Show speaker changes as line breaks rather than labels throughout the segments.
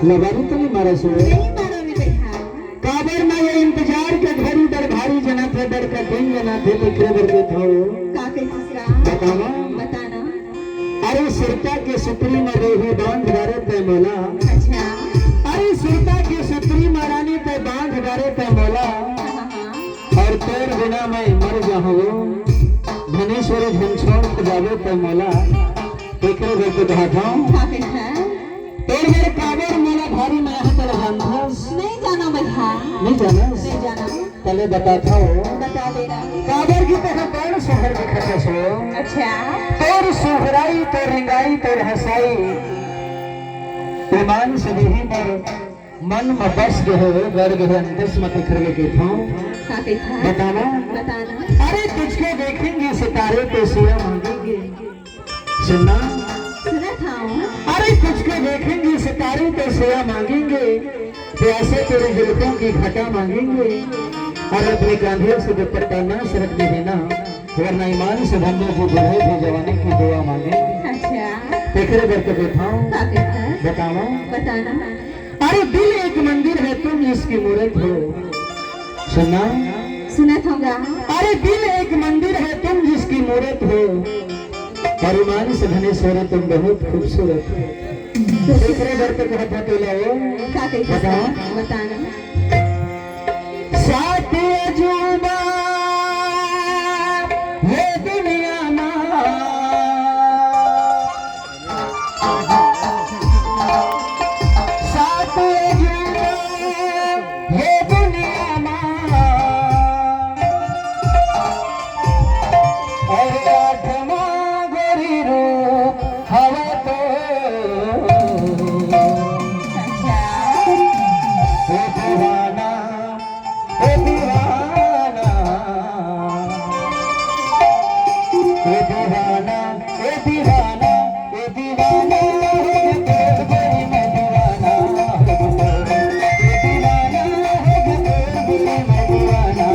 लगानी तो नहीं मारा सो
नहीं मारो रे भैया
काबर ना ये इंतजार के घड़ी दर भारी जना थे दर का दिन जना थे लिखरे बर के थो
का के दूसरा
बताना
बताना
अरे सुरता के सुतरी में रेही बांध गारे ते मोला
अच्छा
अरे सुरता के सुतरी महारानी ते बांध गारे ते मोला और तेर बिना मैं मर जाऊं धनेश्वर झंझोड़ के जावे ते मोला एकरे बर के कहा
का के है
तेरे मेरे काबर मोला भारी मैं यहाँ तले जानथस
नहीं जाना भैया
नहीं जानस
नहीं जाना
तले बताता हो
बता देना
काबर की तरह कौन शहर में खसस हो
अच्छा
तोर सुहराई तोर रिंगाई तोर हसाई ईमान से नहीं पर मन में बस गए गड़ गए अंतस मत खरगे के था
का के है
बताना
बताना
अरे तुझको देखेंगे सितारे पे सिया मांगेंगे सुनना
सुना था
अरे तुझको देखेंगे सितारे पे सिया मांगेंगे प्यासे तेरे जुल्फों की घटा मांगेंगे और अपने कंधे से दुपट्टा न सरकने देना वरना ईमान से धन्य जो बढ़े थे जवानी की दुआ मांगेंगे
अच्छा
तेरे घर पे बैठाऊं
का के है
बताओ
बताना
अरे दिल एक मंदिर है तुम इसकी मूर्त हो सुनना
सुना था
अरे दिल एक मंदिर है तुम जिसकी मूर्त हो और ईमान से धनेश्वर तुम बहुत खूबसूरत हो दूसरे घर पे कहता तो लाओ
का के
बताओ
बताना
साथ अजूबा ये दुनिया ना साथ अजूबा ये दुनिया ना और आठवां गोरी रूप हवा तो
अच्छा
ओ दीवाना ओ दीवाना ओ दीवाना ओ दीवाना ओ दीवाना तेरे बड़ी मैं दीवाना ओ दीवाना तेरे मैं दीवाना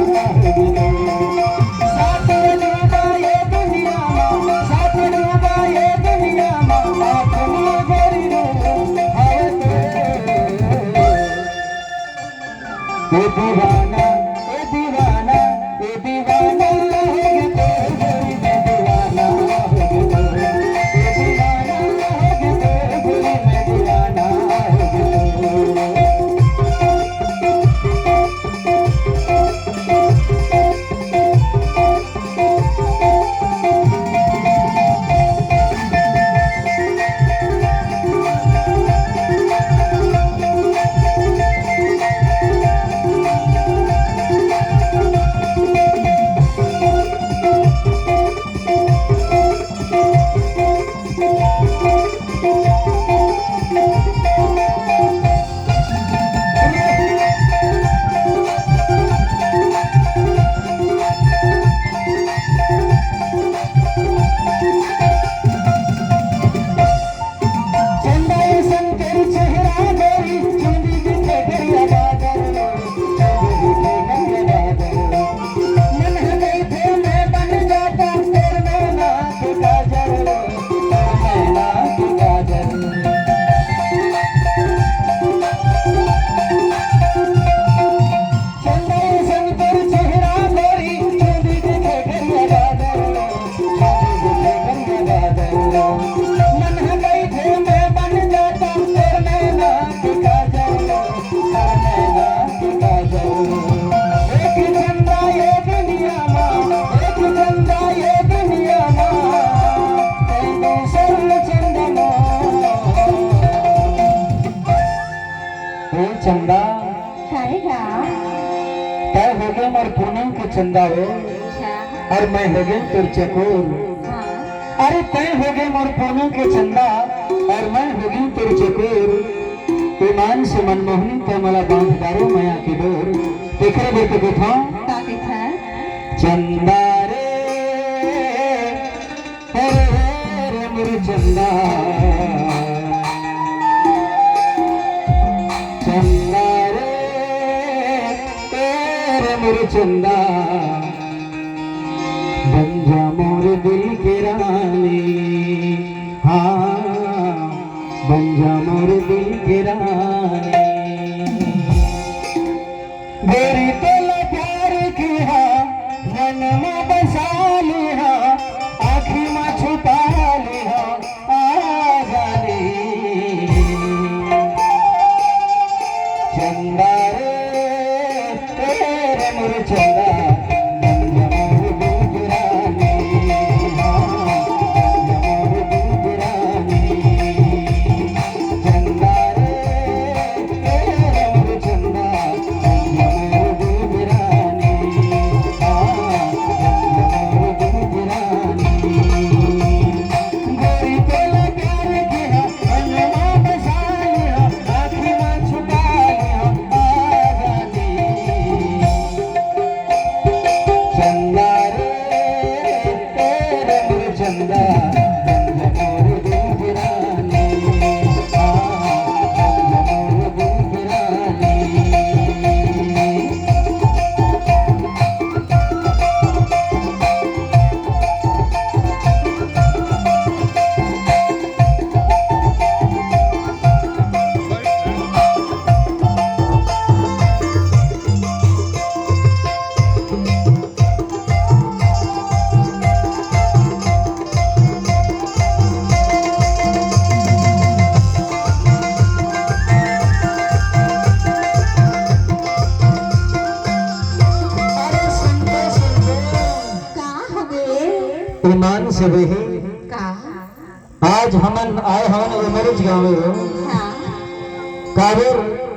साथ डूबा ये दुनिया में साथ डूबा ये दुनिया में आत्मा गोरी रूप हाय ओ दीवाना ओ दीवाना ओ दीवाना तेरे बड़ी मैं दीवाना ओ दीवाना तेरे बड़ी मैं दीवाना चंदा
खाएगा
तय हो गए और पूनम के चंदा हो
अच्छा
और मैं हो गई तुर चकोर
हाँ
अरे तय हो गए और पूनम के चंदा और मैं हो गई तुर चकोर ईमान से मनमोहनी ते मला बांधदारो माया की डोर तेरे बेटे को था
का के है
चंदा रे मेरे चंदा चंदा रे तेरे मेरे चंदा बन जा मोर दिल के रानी हाँ बन जा मोर दिल के रानी मन में बसा लिया आँखी में छुपा लिया आ जाने चंदा रे तेरे मोर चंदा ईमान से वही
का
आज हमन आए हवन एमरेज गाँव
हाँ
काबर